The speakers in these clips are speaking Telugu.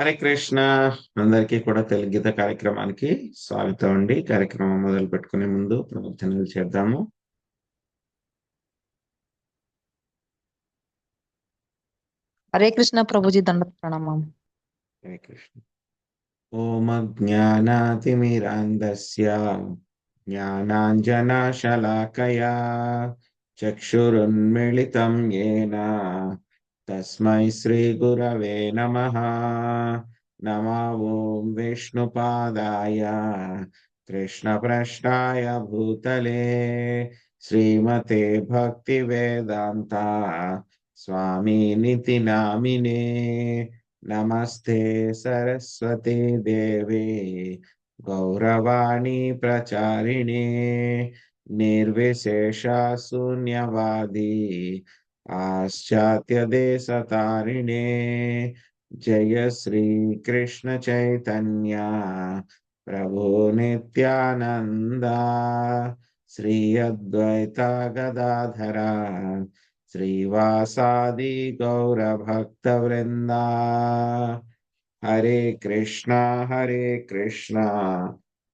హరే కృష్ణ. అందరికీ కూడా తెలుగు గీత కార్యక్రమానికి స్వాగతం అండి. కార్యక్రమం మొదలు పెట్టుకునే ముందు ప్రార్థనలు చేద్దాము. హరే కృష్ణ ప్రభుజీ దండ ప్రణామం. హరే కృష్ణ. ఓం అజ్ఞానాతిమిరాంధస్య జ్ఞానాంజనశలాకయా చక్షురున్మిళితం యేన తస్మై శ్రీ గురవే నమః. నమో ఓం విష్ణుపాదాయ కృష్ణప్రష్టాయ భూతలే శ్రీమతే భక్తి వేదాంత స్వామినితి నామినే. నమస్తే సరస్వతి దేవి గౌరవాణి ప్రచారిణే నిర్విశేష శూన్యవాది పాశ్చాత్యదేశతారిణే. జయ శ్రీ కృష్ణ చైతన్య ప్రభు నిత్యానంద శ్రీ అద్వైత గదాధర శ్రీవాసాది గౌరభక్తవృందా. హరే కృష్ణ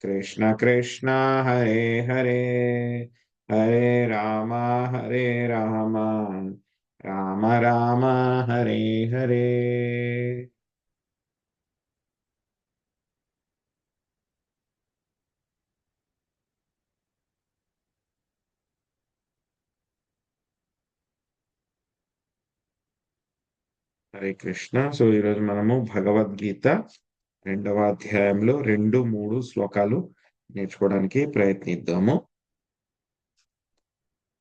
కృష్ణ కృష్ణ హరే హరే హరే రామ రామ రామ రామ హరే హరే. హరే కృష్ణ. సో ఈరోజు మనము భగవద్గీత 2వ అధ్యాయంలో 2-3 శ్లోకాలు నేర్చుకోవడానికి ప్రయత్నిద్దాము.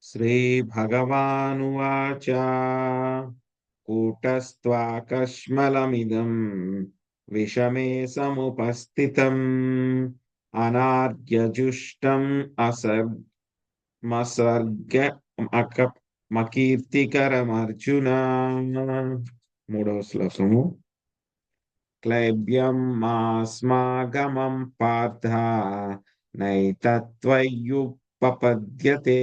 శ్రీ భగవానువాచ కూటస్థ్వాకష్మలమిదం విషమే సముపస్థితం అనార్యజుష్టం మకీర్తికరమర్జున. 3వ శ్లోకము. క్లైబ్యం మాస్మాగమం పార్థ నైతత్వయ్యుపపద్యతే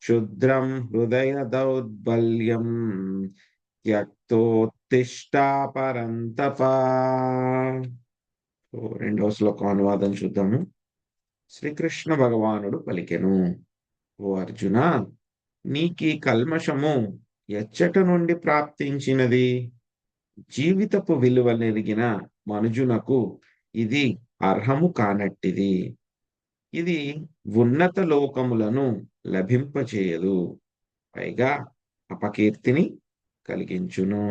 క్షుద్రం హృదయ దౌర్బల్యం త్యక్తోత్తిష్ట పరంతప. 2వ శ్లోకం అనువాదం చూద్దాము. శ్రీకృష్ణ భగవానుడు పలికెను, ఓ అర్జున, నీకీ కల్మషము ఎచ్చట నుండి ప్రాప్తించినది? జీవితపు విలువ నెరిగిన మనుజునకు ఇది అర్హము కానట్టిది. ఇది ఉన్నత లోకములను లభింపచేయదు, పైగా అపకీర్తిని కలిగించును.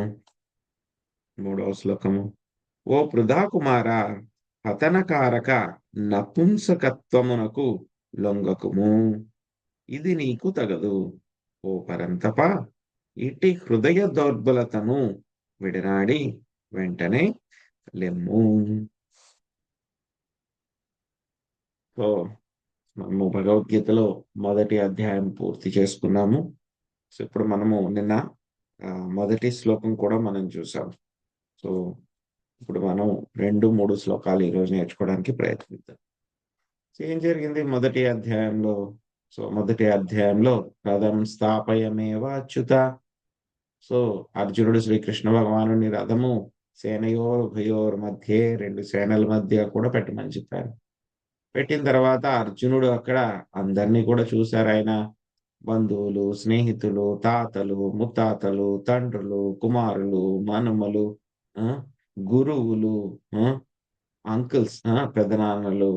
3వ శ్లోకము. ఓ పృథాకుమార, పతనకారక నపుంసకత్వమునకు లొంగకుము, ఇది నీకు తగదు. ఓ పరంతప, ఇట్టి హృదయ దౌర్బలతను విడనాడి వెంటనే లెమ్ము. సో మనము భగవద్గీతలో మొదటి అధ్యాయం పూర్తి చేసుకున్నాము. సో ఇప్పుడు మనము నిన్న మొదటి శ్లోకం కూడా మనం చూసాం. సో ఇప్పుడు మనం 2-3 శ్లోకాలు ఈరోజు నేర్చుకోవడానికి ప్రయత్నిద్దాం. ఏం జరిగింది మొదటి అధ్యాయంలో? సో మొదటి అధ్యాయంలో రథం స్థాపయమేవ అచ్యుత. సో అర్జునుడు శ్రీకృష్ణ భగవానుని రథము సేనయోర్భయోర్ మధ్య, 2 సేనల మధ్య కూడా పెట్టమని చెప్పారు. పెట్టిన తర్వాత అర్జునుడు అక్కడ అందరినీ కూడా చూశారు. ఆయన బంధువులు, స్నేహితులు, తాతలు, ముత్తాతలు, తండ్రులు, కుమారులు, మనుమలు, గురువులు, అంకుల్స్, పెదనాన్నలు,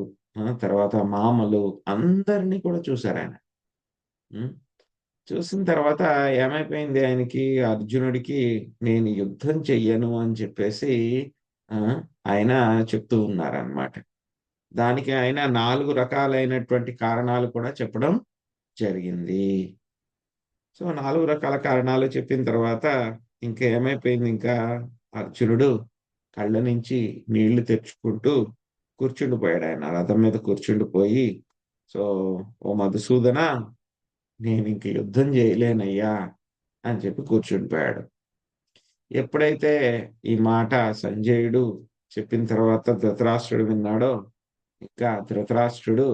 తర్వాత మామలు, అందరినీ కూడా చూశారు ఆయన. చూసిన తర్వాత ఏమైపోయింది ఆయనకి, అర్జునుడికి, నేను యుద్ధం చెయ్యను అని చెప్పేసి ఆయన చెప్తూ ఉన్నారనమాట. దానికి ఆయన 4 రకాలైనటువంటి కారణాలు కూడా చెప్పడం జరిగింది. సో 4 రకాల కారణాలు చెప్పిన తర్వాత ఇంకా ఏమైపోయింది, ఇంకా అర్జునుడు కళ్ళ నుంచి నీళ్లు తెచ్చుకుంటూ కూర్చుండిపోయాడు. ఆయన రథం మీద కూర్చుండిపోయి, సో ఓ మధుసూదన, నేను ఇంక యుద్ధం చేయలేనయ్యా అని చెప్పి కూర్చుండిపోయాడు. ఎప్పుడైతే ఈ మాట సంజయుడు చెప్పిన తర్వాత ధృతరాష్ట్రుడు విన్నాడో, ఇంకా ధృతరాష్ట్రుడు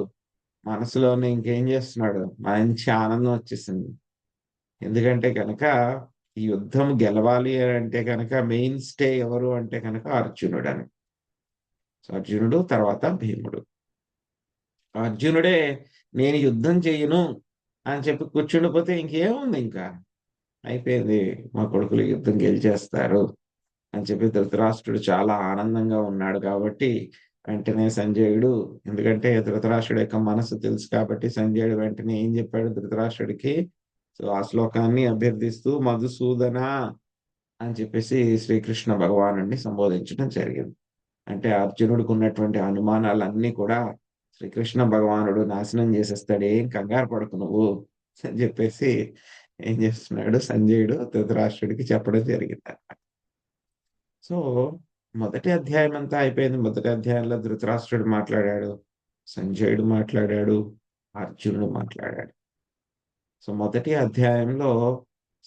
మనసులోనే ఇంకేం చేస్తున్నాడు, మంచి ఆనందం వచ్చేసింది. ఎందుకంటే కనుక ఈ యుద్ధం గెలవాలి అని అంటే కనుక మెయిన్ స్టే ఎవరు అంటే కనుక అర్జునుడు అని. సో అర్జునుడు తర్వాత భీముడు. అర్జునుడే నేను యుద్ధం చెయ్యను అని చెప్పి కూర్చుండిపోతే ఇంకేముంది ఇంకా అయిపోయింది, మా కొడుకులు యుద్ధం గెలిచేస్తారు అని చెప్పి ధృతరాష్ట్రుడు చాలా ఆనందంగా ఉన్నాడు కాబట్టి వెంటనే సంజయుడు, ఎందుకంటే ధృతరాష్ట్రుడు యొక్క మనసు తెలుసు కాబట్టి సంజయుడు వెంటనే ఏం చెప్పాడు ధృతరాష్ట్రుడికి, సో ఆ శ్లోకాన్ని అభ్యర్థిస్తూ మధుసూదన అని చెప్పేసి శ్రీకృష్ణ భగవానుడిని సంబోధించడం జరిగింది. అంటే అర్జునుడికి ఉన్నటువంటి అనుమానాలన్నీ కూడా శ్రీకృష్ణ భగవానుడు నాశనం చేసేస్తాడు, ఏం కంగారు పడకు నువ్వు అని చెప్పేసి ఏం చేస్తున్నాడు సంజయుడు ధృతరాష్ట్రుడికి చెప్పడం జరిగింది. సో మొదటి అధ్యాయం అంతా అయిపోయింది. మొదటి అధ్యాయంలో ధృతరాష్ట్రుడు మాట్లాడాడు, సంజయుడు మాట్లాడాడు, అర్జునుడు మాట్లాడాడు. సో మొదటి అధ్యాయంలో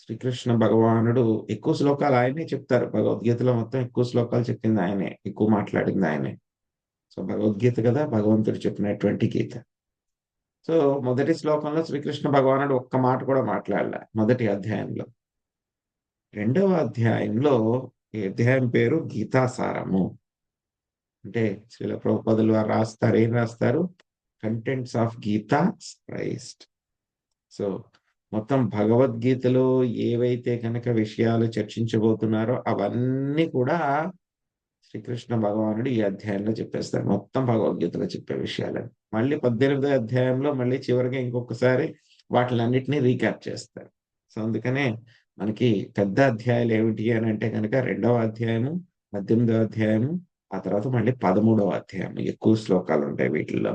శ్రీకృష్ణ భగవానుడు ఎక్కువ శ్లోకాలు ఆయనే చెప్తారు. భగవద్గీతలో మొత్తం ఎక్కువ శ్లోకాలు చెప్పింది ఆయనే, ఎక్కువ మాట్లాడింది ఆయనే. సో భగవద్గీత కదా, భగవంతుడు చెప్పినటువంటి గీత. సో మొదటి శ్లోకంలో శ్రీకృష్ణ భగవానుడు ఒక్క మాట కూడా మాట్లాడలే మొదటి అధ్యాయంలో. రెండవ అధ్యాయంలో ఈ అధ్యాయం పేరు గీతాసారము. అంటే శ్రీల ప్రభుపాదులు వారు రాస్తారు, ఏం రాస్తారు, contents of Gita Christ. So మొత్తం భగవద్గీతలో ఏవైతే కనుక విషయాలు చర్చించబోతున్నారో అవన్నీ కూడా శ్రీకృష్ణ భగవానుడు ఈ అధ్యాయంలో చెప్పేస్తారు, మొత్తం భగవద్గీతలో చెప్పే విషయాలని. మళ్ళీ 18వ అధ్యాయంలో మళ్ళీ చివరిగా ఇంకొకసారి వాటిలన్నిటినీ రీక్యాప్ చేస్తారు. సో అందుకనే మనకి పెద్ద అధ్యాయాలు ఏమిటి అని అంటే కనుక 2వ అధ్యాయము, 18వ అధ్యాయము, ఆ తర్వాత మళ్ళీ 13వ అధ్యాయం, ఎక్కువ శ్లోకాలు ఉంటాయి వీటిల్లో.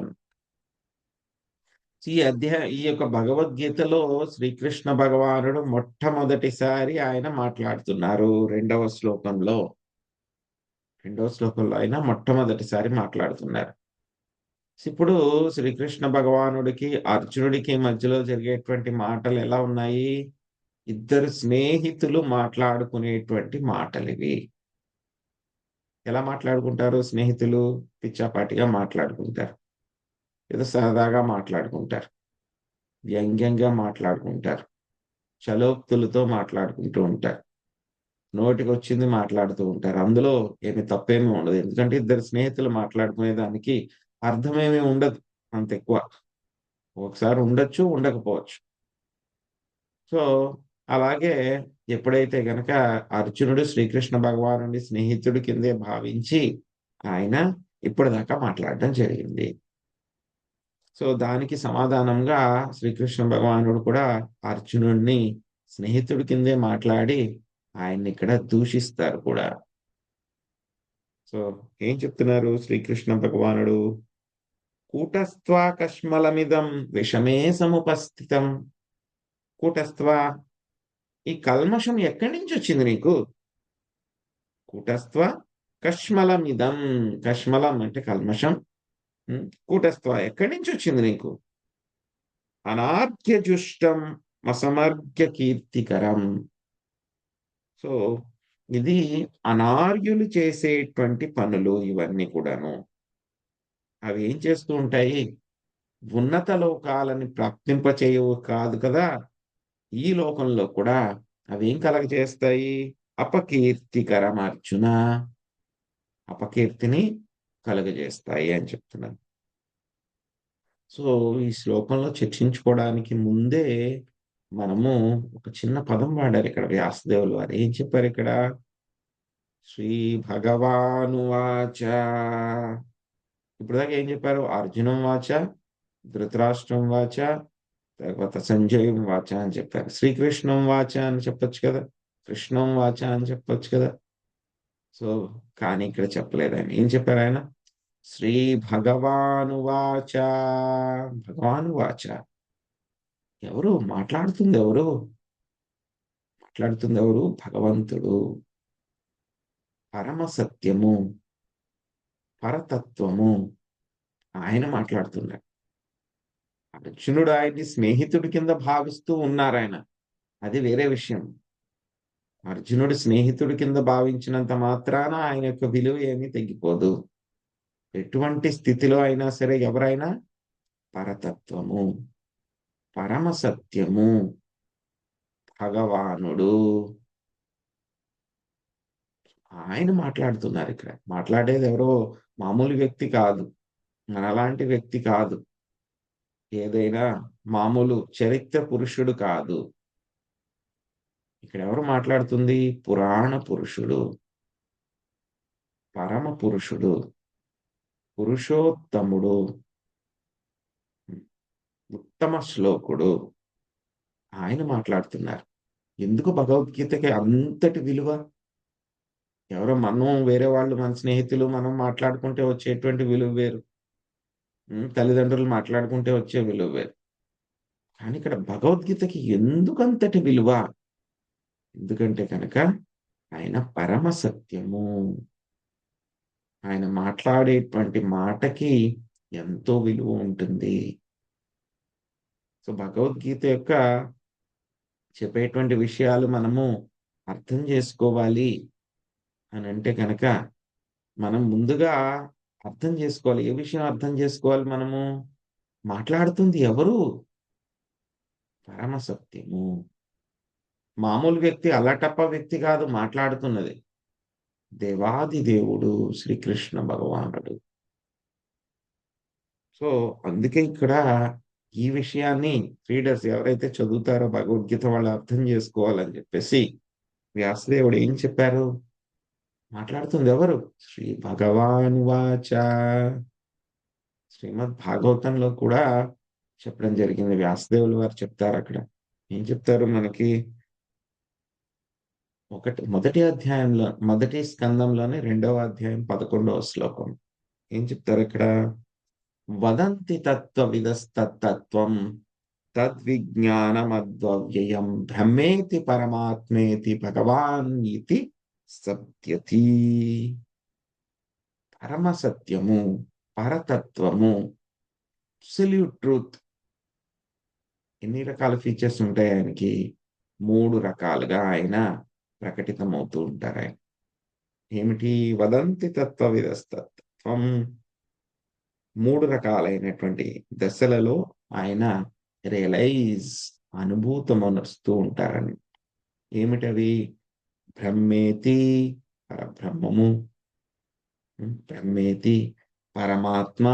ఈ యొక్క భగవద్గీతలో శ్రీకృష్ణ భగవానుడు మొట్టమొదటిసారి ఆయన మాట్లాడుతున్నారు. రెండవ శ్లోకంలో ఆయన మొట్టమొదటిసారి మాట్లాడుతున్నారు. ఇప్పుడు శ్రీకృష్ణ భగవానుడికి అర్జునుడికి మధ్యలో జరిగేటువంటి మాటలు ఎలా ఉన్నాయి, ఇద్దరు స్నేహితులు మాట్లాడుకునేటువంటి మాటలు ఇవి. ఎలా మాట్లాడుకుంటారు స్నేహితులు, పిచ్చాపాటిగా మాట్లాడుకుంటారు, ఏదో సరదాగా మాట్లాడుకుంటారు, వ్యంగ్యంగా మాట్లాడుకుంటారు, చలోక్తులతో మాట్లాడుకుంటూ ఉంటారు, నోటికి వచ్చింది మాట్లాడుతూ ఉంటారు. అందులో ఏమి తప్పేమీ ఉండదు, ఎందుకంటే ఇద్దరు స్నేహితులు మాట్లాడుకునే దానికి అర్థమేమీ ఉండదు అంత ఎక్కువ. ఒకసారి ఉండొచ్చు, ఉండకపోవచ్చు. సో అలాగే ఎప్పుడైతే గనక అర్జునుడు శ్రీకృష్ణ భగవానుడి స్నేహితుడి కిందే భావించి ఆయన ఇప్పటిదాకా మాట్లాడడం జరిగింది. సో దానికి సమాధానంగా శ్రీకృష్ణ భగవానుడు కూడా అర్జునుడిని స్నేహితుడి కిందే మాట్లాడి ఆయన్ని ఇక్కడ దూషిస్తారు కూడా. సో ఏం చెప్తున్నారు శ్రీకృష్ణ భగవానుడు, కూటస్థ్వా కష్మలమిదం విషమే సముపస్థితం. కూటస్థ్వా, ఈ కల్మషం ఎక్కడి నుంచి వచ్చింది నీకు? కూటస్థ్వ కష్మలమిదం, కష్మలం అంటే కల్మషం. కూటస్థ్వ ఎక్కడి నుంచి వచ్చింది నీకు? అనార్ఘ్యజుష్టం అసమర్ఘ్య కీర్తికరం. సో ఇది అనార్యులు చేసేటువంటి పనులు ఇవన్నీ కూడాను. అవి ఏం చేస్తూ ఉంటాయి, ఉన్నత లోకాలని ప్రాప్తింపచేయవు కాదు కదా, ఈ లోకంలో కూడా అవేం కలగజేస్తాయి, అపకీర్తికరం అర్జున, అపకీర్తిని కలుగజేస్తాయి అని చెప్తున్నాను. సో ఈ శ్లోకంలో చర్చించుకోవడానికి ముందే మనము ఒక చిన్న పదం వాడారు ఇక్కడ వ్యాసదేవులు వారు. ఏం చెప్పారు ఇక్కడ, శ్రీ భగవానువాచ. ఇప్పుడు దాకా ఏం చెప్పారు, అర్జునం వాచ, ధృతరాష్ట్రం వాచ, తర్వాత సంజయం వాచ అని చెప్పారు. శ్రీకృష్ణం వాచ అని చెప్పొచ్చు కదా, కృష్ణం వాచ అని చెప్పొచ్చు కదా. సో కానీ ఇక్కడ చెప్పలేదు ఆయన. ఏం చెప్పారు ఆయన, శ్రీ భగవానువాచ. భగవానువాచ, ఎవరు మాట్లాడుతుంది, ఎవరు మాట్లాడుతుంది, ఎవరు, భగవంతుడు. పరమ సత్యము, పరతత్వము, ఆయన మాట్లాడుతున్నాడు. అర్జునుడు ఆయన్ని స్నేహితుడి కింద భావిస్తూ ఉన్నారు ఆయన, అది వేరే విషయం. అర్జునుడు స్నేహితుడి కింద భావించినంత మాత్రాన ఆయన యొక్క విలువ ఏమీ తగ్గిపోదు. ఎటువంటి స్థితిలో అయినా సరే ఎవరైనా పరతత్వము, పరమ సత్యము, భగవానుడు, ఆయన మాట్లాడుతున్నారు ఇక్కడ. మాట్లాడేది ఎవరో మామూలు వ్యక్తి కాదు. మనలాంటి వ్యక్తి కాదు. ఏదైనా మామూలు చరిత్ర పురుషుడు కాదు. ఇక్కడ ఎవరు మాట్లాడుతుంది? పురాణ పురుషుడు, పరమ పురుషుడు, పురుషోత్తముడు, ఉత్తమ శ్లోకుడు. ఆయన మాట్లాడుతున్నారు. ఎందుకు భగవద్గీతకి అంతటి విలువ? ఎవరో మనం వేరే వాళ్ళు మన స్నేహితులు మనం మాట్లాడుకుంటే వచ్చేటువంటి విలువ వేరు. తల్లిదండ్రులు మాట్లాడుకుంటే వచ్చే విలువ వేరు. కానీ ఇక్కడ భగవద్గీతకి ఎందుకంతటి విలువ? ఎందుకంటే కనుక ఆయన పరమ సత్యము. ఆయన మాట్లాడేటువంటి మాటకి ఎంతో విలువ ఉంటుంది. సో భగవద్గీత యొక్క చెప్పేటువంటి విషయాలు మనము అర్థం చేసుకోవాలి అని అంటే కనుక మనం ముందుగా అర్థం చేసుకోవాలి. ఏ విషయం అర్థం చేసుకోవాలి మనము? మాట్లాడుతుంది ఎవరు? పరమ సత్యము. మామూలు వ్యక్తి, అల్లటప్ప వ్యక్తి కాదు మాట్లాడుతున్నది. దేవాది దేవుడు శ్రీకృష్ణ భగవానుడు. సో అందుకే ఇక్కడ ఈ విషయాన్ని రీడర్స్ ఎవరైతే చదువుతారో భగవద్గీత వాళ్ళు అర్థం చేసుకోవాలని చెప్పేసి వ్యాసదేవుడు ఏం చెప్పారు? మాట్లాడుతుంది ఎవరు? శ్రీ భగవాన్ వాచ. శ్రీమద్ భాగవతంలో కూడా చెప్పడం జరిగింది. వ్యాసదేవులు వారు చెప్తారు అక్కడ. ఏం చెప్తారు మనకి? మొదటి అధ్యాయంలో, మొదటి స్కందంలోనే 2వ అధ్యాయం 11వ శ్లోకం. ఏం చెప్తారు ఇక్కడ? వదంతి తత్వవిదస్తత్తత్వం తద్విజ్ఞానమద్వ్యయం బ్రహ్మేతి పరమాత్మేతి భగవాన్ ఇతి సత్యతి. పరమ సత్యము, పరతత్వము, అబ్సల్యూట్ ట్రూత్. ఎన్ని రకాల ఫీచర్స్ ఉంటాయి ఆయనకి? 3 రకాలుగా ఆయన ప్రకటితమవుతూ ఉంటారు ఆయన. ఏమిటి? వదంతి తత్వవిదస్తత్వం. 3 రకాలైనటువంటి దశలలో ఆయన అనుభూతమనొస్తూ ఉంటారని. ఏమిటవి? బ్రహ్మేతి, పరబ్రహ్మము. బ్రహ్మేతి, పరమాత్మ,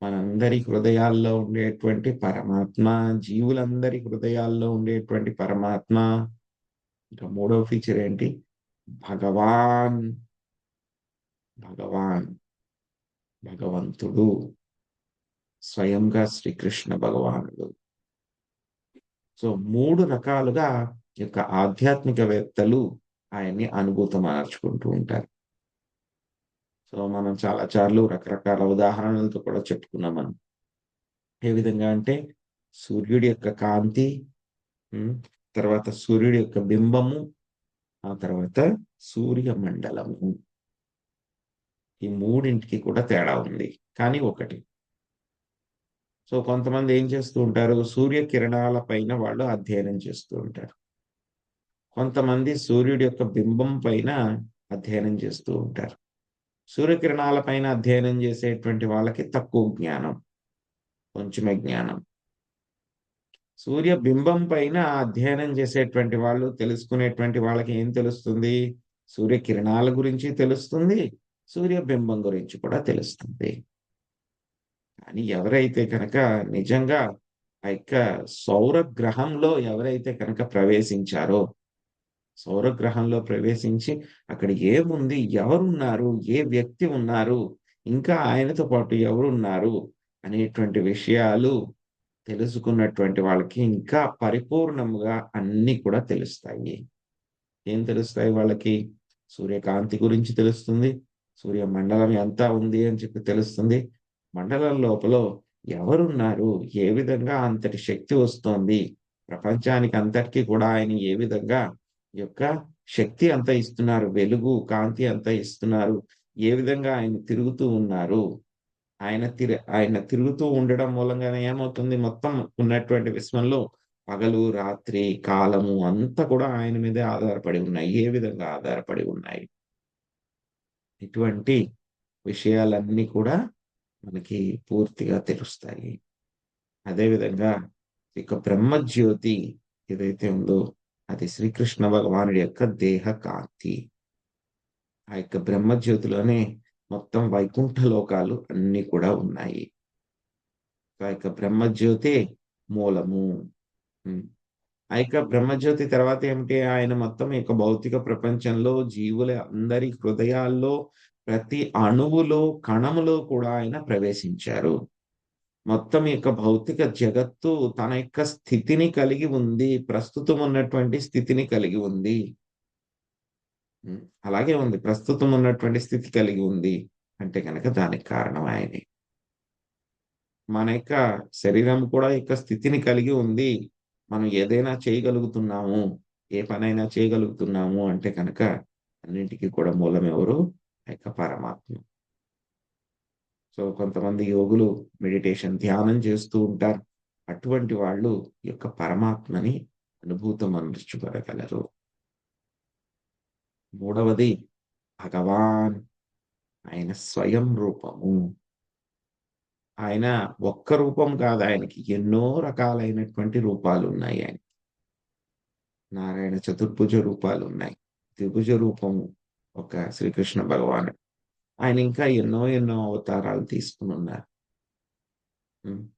మనందరి హృదయాల్లో ఉండేటువంటి పరమాత్మ, జీవులందరి హృదయాల్లో ఉండేటువంటి పరమాత్మ. ఇంకా 3వ ఫీచర్ ఏంటి? భగవాన్. భగవాన్, భగవంతుడు, స్వయంగా శ్రీకృష్ణ భగవానుడు. సో 3 రకాలుగా ఈ యొక్క ఆధ్యాత్మికవేత్తలు ఆయన్ని అనుభూతమర్చుకుంటూ ఉంటారు. సో మనం చాలా సార్లు రకరకాల ఉదాహరణలతో కూడా చెప్పుకున్నాం మనం. ఏ విధంగా అంటే సూర్యుడి యొక్క కాంతి, తర్వాత సూర్యుడి యొక్క బింబము, ఆ తర్వాత సూర్యమండలము. ఈ 3ంటికి కూడా తేడా ఉంది, కానీ ఒకటి. సో కొంతమంది ఏం చేస్తూ ఉంటారు? సూర్యకిరణాల పైన వాళ్ళు అధ్యయనం చేస్తూ ఉంటారు. కొంతమంది సూర్యుడి యొక్క బింబం పైన అధ్యయనం చేస్తూ ఉంటారు. సూర్యకిరణాల పైన అధ్యయనం చేసేటువంటి వాళ్ళకి తక్కువ జ్ఞానం, కొంచెమే జ్ఞానం. సూర్య బింబం పైన అధ్యయనం చేసేటువంటి వాళ్ళు, తెలుసుకునేటువంటి వాళ్ళకి ఏం తెలుస్తుంది? సూర్యకిరణాల గురించి తెలుస్తుంది, సూర్యబింబం గురించి కూడా తెలుస్తుంది. కానీ ఎవరైతే కనుక నిజంగా ఆ యొక్క సౌరగ్రహంలో ఎవరైతే కనుక ప్రవేశించారో, సౌరగ్రహంలో ప్రవేశించి అక్కడ ఏముంది, ఎవరున్నారు, ఏ వ్యక్తి ఉన్నారు, ఇంకా ఆయనతో పాటు ఎవరున్నారు అనేటువంటి విషయాలు తెలుసుకున్నటువంటి వాళ్ళకి ఇంకా పరిపూర్ణముగా అన్ని కూడా తెలుస్తాయి. ఏం తెలుస్తాయి వాళ్ళకి? సూర్యకాంతి గురించి తెలుస్తుంది, సూర్యమండలం ఎంత ఉంది అని చెప్పి తెలుస్తుంది, మండలం లోపల ఎవరున్నారు, ఏ విధంగా అంతటి శక్తి వస్తోంది, ప్రపంచానికి అంతటికీ కూడా ఆయన ఏ విధంగా యొక్క శక్తి అంత ఇస్తున్నారు, వెలుగు కాంతి అంత ఇస్తున్నారు, ఏ విధంగా ఆయన తిరుగుతూ ఉన్నారు. ఆయన తిరుగుతూ ఉండడం మూలంగానే ఏమవుతుంది? మొత్తం ఉన్నటువంటి విశ్వంలో పగలు, రాత్రి, కాలము అంతా కూడా ఆయన మీదే ఆధారపడి ఉన్నాయి. ఏ విధంగా ఆధారపడి ఉన్నాయి? ఇటువంటి విషయాలన్నీ కూడా మనకి పూర్తిగా తెలుస్తాయి. అదేవిధంగా ఇక బ్రహ్మజ్యోతి ఏదైతే ఉందో అది శ్రీకృష్ణ భగవానుడి యొక్క దేహ కాంతి. ఆ యొక్క బ్రహ్మజ్యోతిలోనే మొత్తం వైకుంఠ లోకాలు అన్నీ కూడా ఉన్నాయి. ఆ యొక్క బ్రహ్మజ్యోతి మూలము. హ్మ్. ఆ యొక్క బ్రహ్మజ్యోతి తర్వాత ఏమిటి? ఆయన మొత్తం ఈ యొక్క భౌతిక ప్రపంచంలో జీవుల అందరి హృదయాల్లో ప్రతి అణువులో, కణములో కూడా ఆయన ప్రవేశించారు. మొత్తం ఈ యొక్క భౌతిక జగత్తు తన యొక్క స్థితిని కలిగి ఉంది. ప్రస్తుతం ఉన్నటువంటి స్థితిని కలిగి ఉంది. హ్మ్. అలాగే ఉంది. ప్రస్తుతం ఉన్నటువంటి స్థితి కలిగి ఉంది. అంటే గనక దానికి కారణం ఆయనే. మన యొక్క శరీరం కూడా యొక్క స్థితిని కలిగి ఉంది. మనం ఏదైనా చేయగలుగుతున్నాము. ఏ పనైనా చేయగలుగుతున్నాము అంటే కనుక అన్నింటికి కూడా మూలం ఎవరు? ఆ యొక్క పరమాత్మ. సో, కొంతమంది యోగులు మెడిటేషన్, ధ్యానం చేస్తూ ఉంటారు. అటువంటి వాళ్ళు ఈ యొక్క పరమాత్మని అనుభూతమనర్చుకోగలరు. మూడవది భగవాన్. ఆయన స్వయం రూపము. ఆయన ఒక్క రూపం కాదు ఆయనకి. ఎన్నో రకాలైనటువంటి రూపాలున్నాయి ఆయనకి. నారాయణ చతుర్భుజ రూపాలున్నాయి. త్రిభుజ రూపం ఒక శ్రీకృష్ణ భగవానుడు. ఆయన ఇంకా ఎన్నో ఎన్నో అవతారాలు తీసుకొనున్నారు. హ్మ్.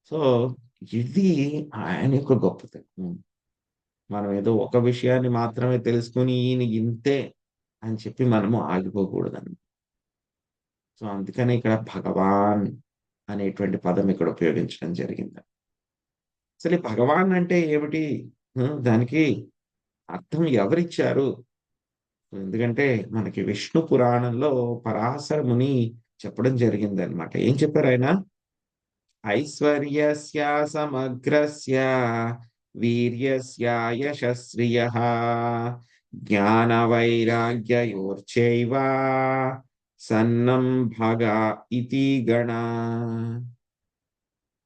సో, ఇది ఆయన యొక్క గొప్పతనం. మనం ఏదో ఒక విషయాన్ని మాత్రమే తెలుసుకొని ఈయన ఇంతే అని చెప్పి మనము ఆగిపోకూడదండి. సో, అందుకనే ఇక్కడ భగవాన్ అనేటువంటి పదం ఇక్కడ ఉపయోగించడం జరిగింది. అసలు ఈ భగవాన్ అంటే ఏమిటి? దానికి అర్థం ఎవరిచ్చారు? ఎందుకంటే మనకి విష్ణు పురాణంలో పరాశర ముని చెప్పడం జరిగిందనమాట. ఏం చెప్పారాయన? ఐశ్వర్యస్య సమగ్రస్య వీర్యస్య యశస్వియః జ్ఞాన వైరాగ్యయోర్చైవ సన్నం భగ ఇతి గణ.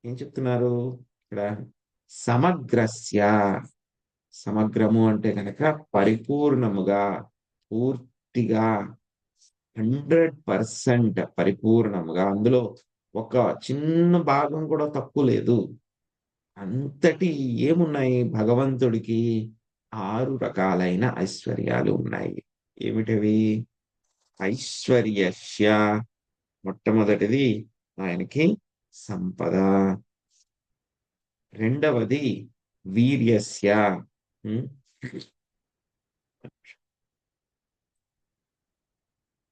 ఏం చెప్తున్నారు ఇక్కడ? సమగ్రస్య. సమగ్రము అంటే గనక పరిపూర్ణముగా, పూర్తిగా 100% పరిపూర్ణముగా. అందులో ఒక చిన్న భాగం కూడా తప్పు లేదు. అంతటి ఏమున్నాయి భగవంతుడికి? 6 రకాలైన ఐశ్వర్యాలు ఉన్నాయి. ఏమిటవి? ఐశ్వర్యస్య మొట్టమొదటిది ఆయనకి సంపద. రెండవది వీర్యస్య. హ్మ్.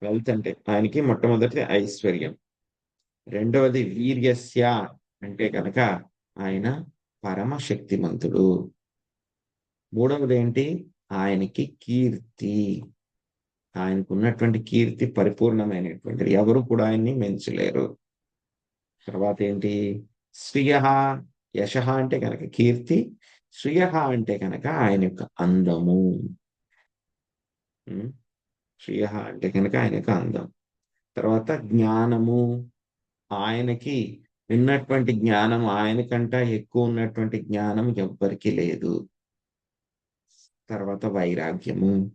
వెల్త్ అంటే ఆయనకి మొట్టమొదటిది ఐశ్వర్యం. రెండవది వీర్యస్య అంటే గనక ఆయన పరమ శక్తిమంతుడు. మూడవదేంటి? ఆయనకి కీర్తి. ఆయనకున్నటువంటి కీర్తి పరిపూర్ణమైనటువంటిది. ఎవరు కూడా ఆయన్ని మించలేరు. తర్వాతేంటి? శ్రియః. యశః అంటే గనక కీర్తి. శ్రియః అంటే గనక ఆయన యొక్క అందము. హ్మ్. శ్రియః అంటే గనక ఆయన యొక్క అందం. తర్వాత జ్ఞానము. ఆయనకి ఉన్నటువంటి జ్ఞానం ఆయనకంట ఎక్కువ ఉన్నటువంటి జ్ఞానం ఎవ్వరికీ లేదు. తర్వాత వైరాగ్యము.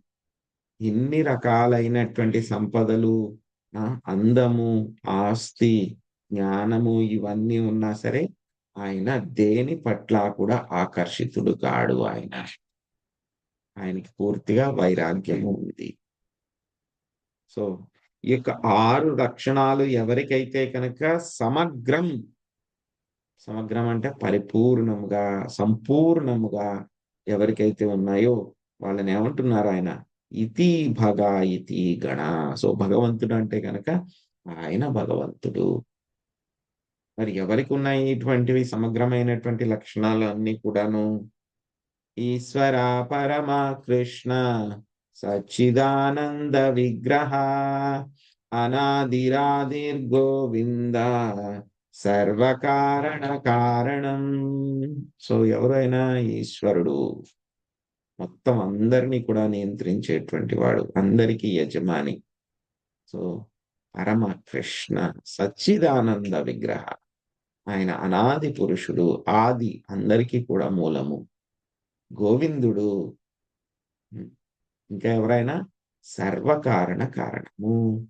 ఎన్ని రకాలైనటువంటి సంపదలు, ఆ! అందము, ఆస్తి, జ్ఞానము ఇవన్నీ ఉన్నా సరే ఆయన దేని పట్ల కూడా ఆకర్షితుడు కాడు ఆయన. ఆయనకి పూర్తిగా వైరాగ్యము ఉంది. సో, ఈ యొక్క 6 లక్షణాలు ఎవరికైతే కనుక సమగ్రం, సమగ్రం అంటే పరిపూర్ణముగా, సంపూర్ణముగా ఎవరికైతే ఉన్నాయో వాళ్ళని ఏమంటున్నారు ఆయన? ఇతి భగ ఇతి గణ. సో, భగవంతుడు అంటే గనక ఆయన భగవంతుడు. మరి ఎవరికున్నాయి ఇటువంటివి సమగ్రమైనటువంటి లక్షణాలు అన్నీ కూడాను? ఈశ్వర పరమ కృష్ణ సచ్చిదానంద విగ్రహ అనాదిరాదిర్గోవింద సర్వకారణ కారణం. సో, ఎవరైనా ఈశ్వరుడు మొత్తం అందరినీ కూడా నియంత్రించేటువంటి వాడు. అందరికీ యజమాని. సో, పరమ కృష్ణ సచ్చిదానంద విగ్రహ. ఆయన అనాది పురుషుడు. ఆది అందరికీ కూడా మూలము. గోవిందుడు. హ్మ్. ఇంకా ఎవరైనా సర్వకారణ కారణము.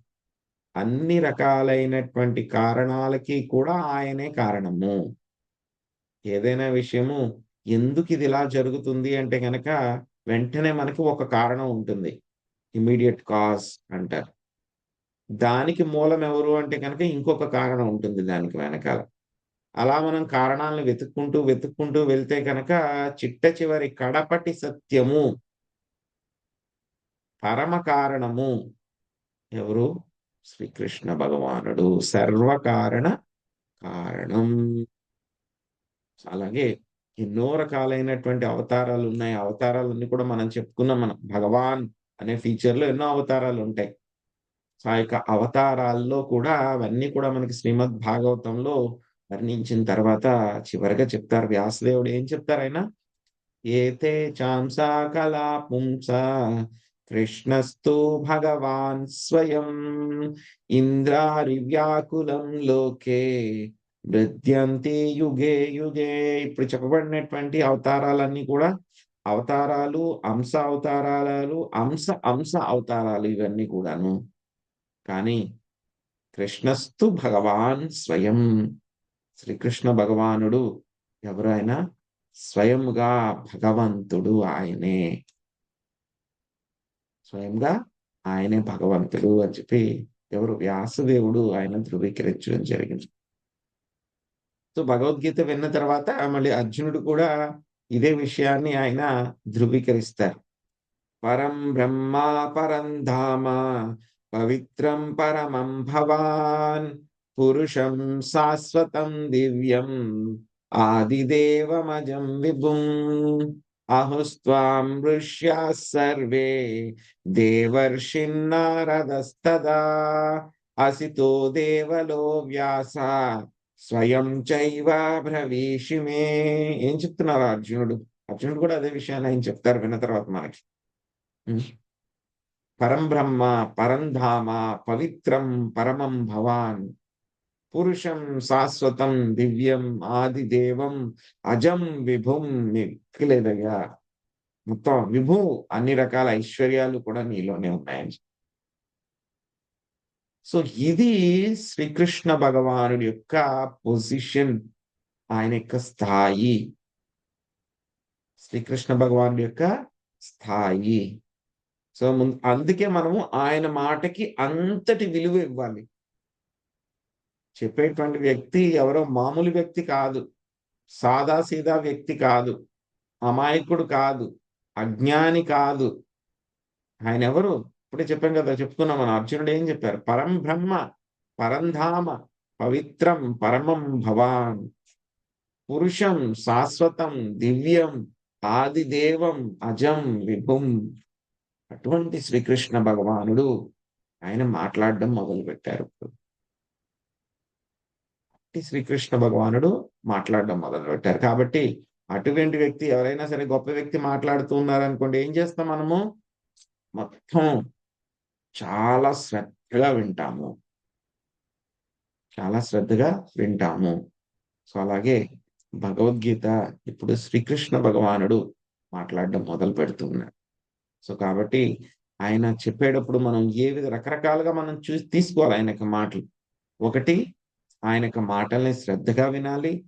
అన్ని రకాలైనటువంటి కారణాలకి కూడా ఆయనే కారణము. ఏదైనా విషయము ఎందుకిదిలా జరుగుతుంది అంటే గనక వెంటనే మనకి ఒక కారణం ఉంటుంది. ఇమ్మీడియట్ కాజ్ అంటారు. దానికి మూలం ఎవరు అంటే కనుక ఇంకొక కారణం ఉంటుంది దానికి వెనకాల. అలా మనం కారణాలను వెతుక్కుంటూ వెళ్తే కనుక చిట్ట చివరి కడపటి సత్యము, పరమ కారణము ఎవరు? శ్రీకృష్ణ భగవానుడు. సర్వకారణ కారణం. అలాగే ఎన్నో రకాలైనటువంటి అవతారాలున్నాయి. అవతారాలన్నీ కూడా మనం చెప్పుకున్నాం మనం. భగవాన్ అనే ఫీచర్‌లో ఎన్నో అవతారాలుంటాయి. సో, ఆ యొక్క అవతారాల్లో కూడా అవన్నీ కూడా మనకి శ్రీమద్ భాగవతంలో వర్ణించిన తర్వాత చివరగా చెప్తారు వ్యాసదేవుడు ఏం చెప్తారాయన? ఏతే చాంసా కళా పుంసా కృష్ణస్తు భగవాన్ స్వయం ఇంద్రారివ్యాకులం లోకే నృత్యంతి యుగే యుగే. ఇప్పుడు చెప్పబడినటువంటి అవతారాలన్నీ కూడా అవతారాలు, అంశ అవతారాలు ఇవన్నీ కూడాను. కానీ కృష్ణస్తు భగవాన్ స్వయం. శ్రీకృష్ణ భగవానుడు ఎవరు ఆయన? స్వయంగా భగవంతుడు ఆయనే. స్వయంగా ఆయనే భగవంతుడు అని చెప్పి ఎవరు? వ్యాసదేవుడు ఆయన ధృవీకరించడం జరిగింది. సో, భగవద్గీత విన్న తర్వాత మళ్ళీ అర్జునుడు కూడా ఇదే విషయాన్ని ఆయన ధృవీకరిస్తారు. పరం బ్రహ్మ పరం ధామ పవిత్రం పరమం భవాన్ పురుషం శాశ్వతం దివ్యం ఆదిదేవమజం విభుం అహుస్త్వాం ఋష్యా సర్వే దేవర్షిన్నారదస్తదా అసితో దేవలో వ్యాస స్వయం చైవ బ్రవీషిమే. ఏం చెప్తున్నారు అర్జునుడు? అర్జునుడు కూడా అదే విషయాన్ని ఆయన చెప్తారు విన్న తర్వాత మనకి. పరం బ్రహ్మ పరం ధామ పవిత్రం పరమం భవాన్ పురుషం శాశ్వతం దివ్యం ఆదిదేవం అజం విభుం. మిక్కిలేదయ్యా, మొత్తం విభు, అన్ని రకాల ఐశ్వర్యాలు కూడా నీలోనే ఉన్నాయని. సో ఇది శ్రీకృష్ణ భగవానుడి యొక్క పొజిషన్, ఆయన యొక్క స్థాయి. శ్రీకృష్ణ భగవానుడి యొక్క స్థాయి. సో అందుకే మనము ఆయన మాటకి అంతటి విలువ ఇవ్వాలి. చెప్పేటువంటి వ్యక్తి ఎవరో మామూలు వ్యక్తి కాదు. సాదాసీదా వ్యక్తి కాదు. అమాయకుడు కాదు. అజ్ఞాని కాదు. ఆయన ఎవరు? ఇప్పుడే చెప్పాం కదా, చెప్పుకున్నాం మనం. అర్జునుడు ఏం చెప్పారు? పరం బ్రహ్మ పరంధామ పవిత్రం పరమం భవాన్ పురుషం శాశ్వతం దివ్యం ఆదిదేవం అజం విభుం. అటువంటి శ్రీకృష్ణ భగవానుడు ఆయన మాట్లాడడం మొదలుపెట్టారు. శ్రీకృష్ణ భగవానుడు మాట్లాడడం మొదలుపెట్టారు. కాబట్టి అటువంటి వ్యక్తి ఎవరైనా సరే గొప్ప వ్యక్తి మాట్లాడుతూ ఉన్నారనుకోండి, ఏం చేస్తాం మనము? మొత్తం చాలా శ్రద్ధగా వింటాము. చాలా శ్రద్ధగా వింటాము. సో అలాగే భగవద్గీత ఇప్పుడు శ్రీకృష్ణ భగవానుడు మాట్లాడడం మొదలు పెడుతున్నాడు. సో కాబట్టి ఆయన చెప్పేటప్పుడు మనం రకరకాలుగా మనం తీసుకోవాలి ఆయన యొక్క మాటలు. ఒకటి, ఆయన యొక్క మాటల్ని శ్రద్ధగా వినాలి.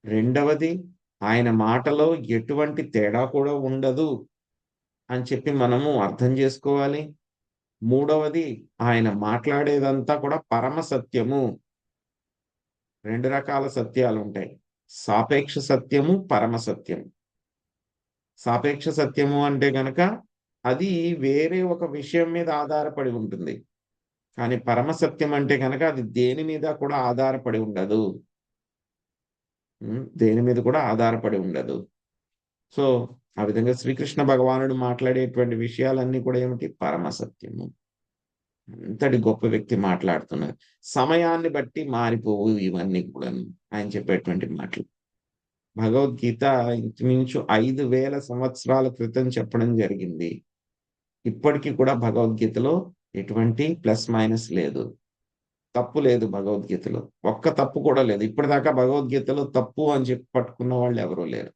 రెండవది, ఆయన మాటలో ఎటువంటి తేడా కూడా ఉండదు అని చెప్పి మనము అర్థం చేసుకోవాలి. మూడవది, ఆయన మాట్లాడేదంతా కూడా పరమ సత్యము. రెండు రకాల సత్యాలు ఉంటాయి. సాపేక్ష సత్యము, పరమ సత్యము. సాపేక్ష సత్యము అంటే గనక అది వేరే ఒక విషయం మీద ఆధారపడి ఉంటుంది. కానీ పరమ సత్యం అంటే కనుక అది దేని మీద కూడా ఆధారపడి ఉండదు. దేని మీద కూడా ఆధారపడి ఉండదు. సో ఆ విధంగా శ్రీకృష్ణ భగవానుడు మాట్లాడేటువంటి విషయాలన్నీ కూడా ఏమిటి? పరమ సత్యము. అంతటి గొప్ప వ్యక్తి మాట్లాడుతున్నారు. సమయాన్ని బట్టి మారిపోవు ఇవన్నీ కూడా ఆయన చెప్పేటువంటి మాటలు. భగవద్గీత ఇంచుమించు 5,000 సంవత్సరాల క్రితం చెప్పడం జరిగింది. ఇప్పటికీ కూడా భగవద్గీతలో ఎటువంటి ప్లస్ మైనస్ లేదు. తప్పు లేదు భగవద్గీతలో. ఒక్క తప్పు కూడా లేదు. ఇప్పటిదాకా భగవద్గీతలో తప్పు అని చెప్పి పట్టుకున్న వాళ్ళు ఎవరూ లేరు.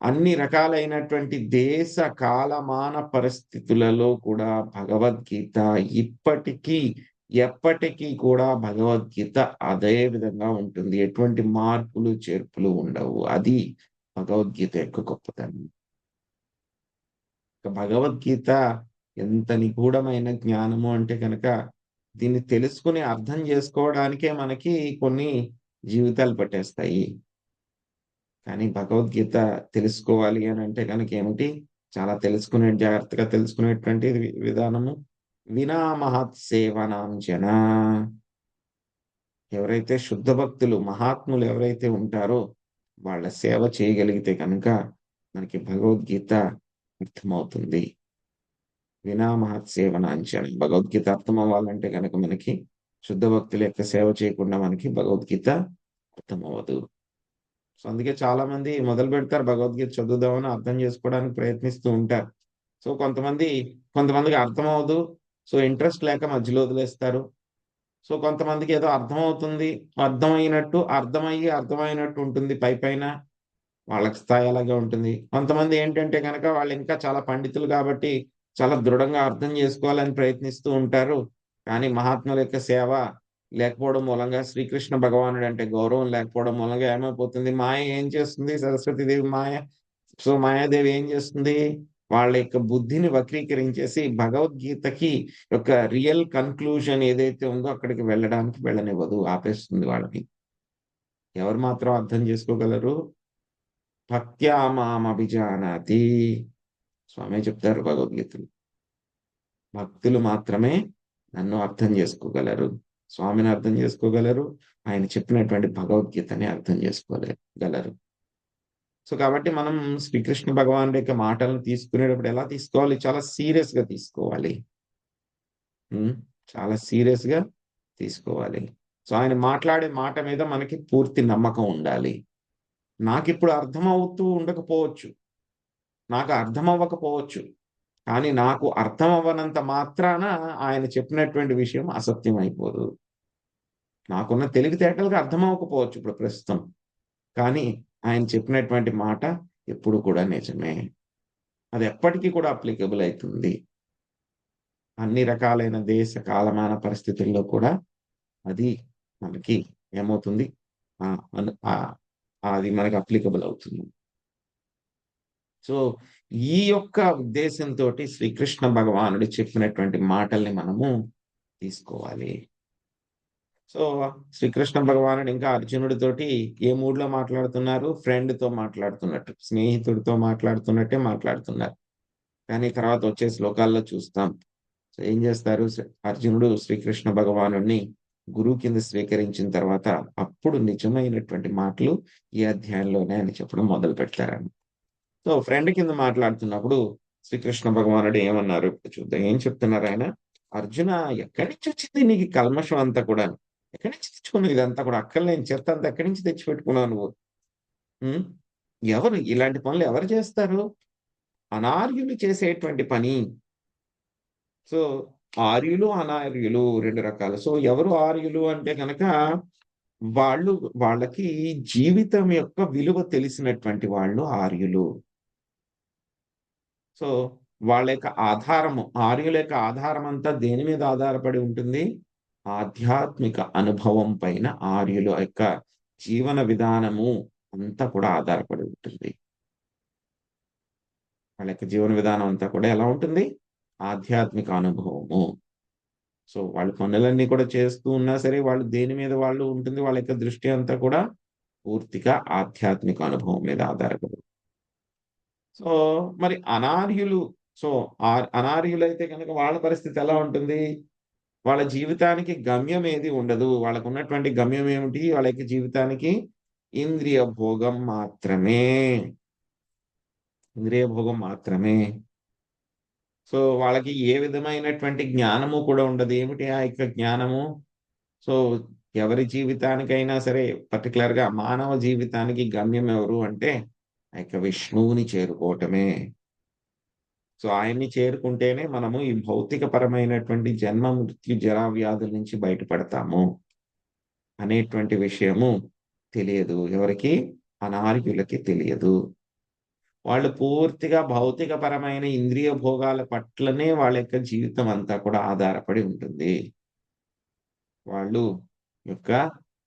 అన్ని రకాలైనటువంటి దేశ కాలమాన పరిస్థితులలో కూడా భగవద్గీత ఇప్పటికీ ఎప్పటికీ కూడా భగవద్గీత అదే విధంగా ఉంటుంది. ఎటువంటి మార్పులు చేర్పులు ఉండవు. అది భగవద్గీత యొక్క గొప్పతనం. భగవద్గీత ఎంత నిగూఢమైన జ్ఞానము అంటే కనుక దీన్ని తెలుసుకుని అర్థం చేసుకోవడానికే మనకి కొన్ని జీవితాలు పట్టేస్తాయి. కానీ భగవద్గీత తెలుసుకోవాలి అని అంటే కనుక ఏమిటి? చాలా జాగ్రత్తగా తెలుసుకునేటువంటి విధానము. వినా మహత్ సేవనాంచన. ఎవరైతే శుద్ధ భక్తులు, మహాత్ములు ఎవరైతే ఉంటారో వాళ్ళ సేవ చేయగలిగితే కనుక మనకి భగవద్గీత అర్థమవుతుంది. వినా మహత్ సేవనాంచన. భగవద్గీత అర్థం అవ్వాలంటే కనుక మనకి శుద్ధ భక్తుల యొక్క సేవ చేయకుండా మనకి భగవద్గీత అర్థమవ్వదు. సో అందుకే చాలా మంది మొదలు పెడతారు భగవద్గీత చదువుదామని, అర్థం చేసుకోవడానికి ప్రయత్నిస్తూ ఉంటారు. సో కొంతమందికి అర్థం అవ్వదు. సో ఇంట్రెస్ట్ లేక మధ్యలో వదిలేస్తారు. సో కొంతమందికి ఏదో అర్థమవుతుంది. అర్థమైనట్టు ఉంటుంది పైపైన. వాళ్ళకి స్థాయి అలాగే ఉంటుంది. కొంతమంది ఏంటంటే గనక వాళ్ళు ఇంకా చాలా పండితులు కాబట్టి చాలా దృఢంగా అర్థం చేసుకోవాలని ప్రయత్నిస్తూ ఉంటారు. కానీ మహాత్ముల యొక్క సేవ లేకపోవడం మూలంగా, శ్రీకృష్ణ భగవానుడు అంటే గౌరవం లేకపోవడం మూలంగా ఏమైపోతుంది? మాయ ఏం చేస్తుంది? సరస్వతీదేవి మాయ. సో మాయాదేవి ఏం చేస్తుంది? వాళ్ళ యొక్క బుద్ధిని వక్రీకరించేసి భగవద్గీతకి యొక్క రియల్ కన్క్లూజన్ ఏదైతే ఉందో అక్కడికి వెళ్ళడానికి వెళ్ళనివ్వదు. ఆపేస్తుంది వాళ్ళని. ఎవరు మాత్రం అర్థం చేసుకోగలరు? భక్త్యా మామభిజానాతి. స్వామి చెప్తారు భగవద్గీతలో. భక్తులు మాత్రమే నన్ను అర్థం చేసుకోగలరు. స్వామిని అర్థం చేసుకోగలరు. ఆయన చెప్పినటువంటి భగవద్గీతని అర్థం చేసుకోగలరు. సో కాబట్టి మనం శ్రీకృష్ణ భగవానుడి యొక్క మాటలను తీసుకునేటప్పుడు ఎలా తీసుకోవాలి? చాలా సీరియస్ గా తీసుకోవాలి. చాలా సీరియస్ గా తీసుకోవాలి. సో ఆయన మాట్లాడే మాట మీద మనకి పూర్తి నమ్మకం ఉండాలి. నాకిప్పుడు అర్థమవుతూ ఉండకపోవచ్చు. నాకు అర్థమవ్వకపోవచ్చు. కానీ నాకు అర్థమవ్వనంత మాత్రాన ఆయన చెప్పినటువంటి విషయం అసత్యం అయిపోదు. నాకున్న తెలివితేటలకు అర్థమవ్వకపోవచ్చు ఇప్పుడు ప్రస్తుతం. కానీ ఆయన చెప్పినటువంటి మాట ఎప్పుడు కూడా నిజమే. అది ఎప్పటికీ కూడా అప్లికబుల్ అయితుంది. అన్ని రకాలైన దేశ, కాలమాన పరిస్థితుల్లో కూడా అది మనకి ఏమవుతుంది? అది మనకి అప్లికబుల్ అవుతుంది. సో ఈ యొక్క ఉద్దేశంతోటి శ్రీకృష్ణ భగవానుడు చెప్పినటువంటి మాటల్ని మనము తీసుకోవాలి. సో శ్రీకృష్ణ భగవానుడు ఇంకా అర్జునుడితోటి ఏ మూడ్ లో మాట్లాడుతున్నారు? ఫ్రెండ్ తో మాట్లాడుతున్నట్టు, స్నేహితుడితో మాట్లాడుతున్నట్టే మాట్లాడుతున్నారు. కానీ తర్వాత వచ్చే శ్లోకాల్లో చూస్తాం. సో ఏం చేస్తారు? అర్జునుడు శ్రీకృష్ణ భగవానుడిని గురువు కింద స్వీకరించిన తర్వాత అప్పుడు నిజమైనటువంటి మాటలు ఈ అధ్యాయంలోనే అని చెప్పడం మొదలు పెడతారని. సో ఫ్రెండ్ కింద మాట్లాడుతున్నప్పుడు శ్రీకృష్ణ భగవానుడు ఏమన్నారు? ఇప్పుడు చూద్దాం. ఏం చెప్తున్నారు ఆయన? అర్జున, ఎక్కడి నుంచి వచ్చింది నీకు ఈ కల్మషం అంతా కూడా? ఎక్కడి నుంచి తెచ్చుకున్నావు ఇదంతా కూడా? అక్కర్లేని చెత్త అంతా ఎక్కడి నుంచి తెచ్చిపెట్టుకున్నావు నువ్వు? ఉమ్? ఎవరు ఇలాంటి పనులు ఎవరు చేస్తారు? అనార్యులు చేసేటువంటి పని. సో ఆర్యులు, అనార్యులు 2 రకాలు. సో ఎవరు ఆర్యులు అంటే కనుక వాళ్ళకి జీవితం యొక్క విలువ తెలిసినటువంటి వాళ్ళు ఆర్యులు. సో వాళ్ళ యొక్క ఆధారము, ఆర్యుల యొక్క ఆధారం అంతా దేని మీద ఆధారపడి ఉంటుంది? ఆధ్యాత్మిక అనుభవం పైన ఆర్యుల యొక్క జీవన విధానము అంతా కూడా ఆధారపడి ఉంటుంది. వాళ్ళ యొక్క జీవన విధానం అంతా కూడా ఎలా ఉంటుంది? ఆధ్యాత్మిక అనుభవము. సో వాళ్ళు పనులన్నీ కూడా చేస్తూ ఉన్నా సరే వాళ్ళు దేని మీద వాళ్ళు ఉంటుంది? వాళ్ళ యొక్క దృష్టి అంతా కూడా పూర్తిగా ఆధ్యాత్మిక అనుభవం మీద ఆధారపడి. సో మరి అనార్యులు, సో అనార్యులైతే కనుక వాళ్ళ పరిస్థితి ఎలా ఉంటుంది? వాళ్ళ జీవితానికి గమ్యం ఏది ఉండదు. వాళ్ళకు ఉన్నటువంటి గమ్యం ఏమిటి? వాళ్ళ యొక్క జీవితానికి ఇంద్రియ భోగం మాత్రమే. ఇంద్రియ భోగం మాత్రమే. సో వాళ్ళకి ఏ విధమైనటువంటి జ్ఞానము కూడా ఉండదు. ఏమిటి ఆ యొక్క జ్ఞానము? సో ఎవరి జీవితానికైనా సరే, పర్టికులర్ గా మానవ జీవితానికి గమ్యం ఎవరు అంటే ఆ యొక్క విష్ణువుని చేరుకోవటమే. సో ఆయన్ని చేరుకుంటేనే మనము ఈ భౌతిక పరమైనటువంటి జన్మ, మృత్యు, జరా వ్యాధుల నుంచి బయటపడతాము అనేటువంటి విషయము తెలియదు. ఎవరికి? అనార్యులకి తెలియదు. వాళ్ళు పూర్తిగా భౌతిక పరమైన ఇంద్రియ భోగాల పట్లనే వాళ్ళ యొక్క జీవితం అంతా కూడా ఆధారపడి ఉంటుంది. వాళ్ళు యొక్క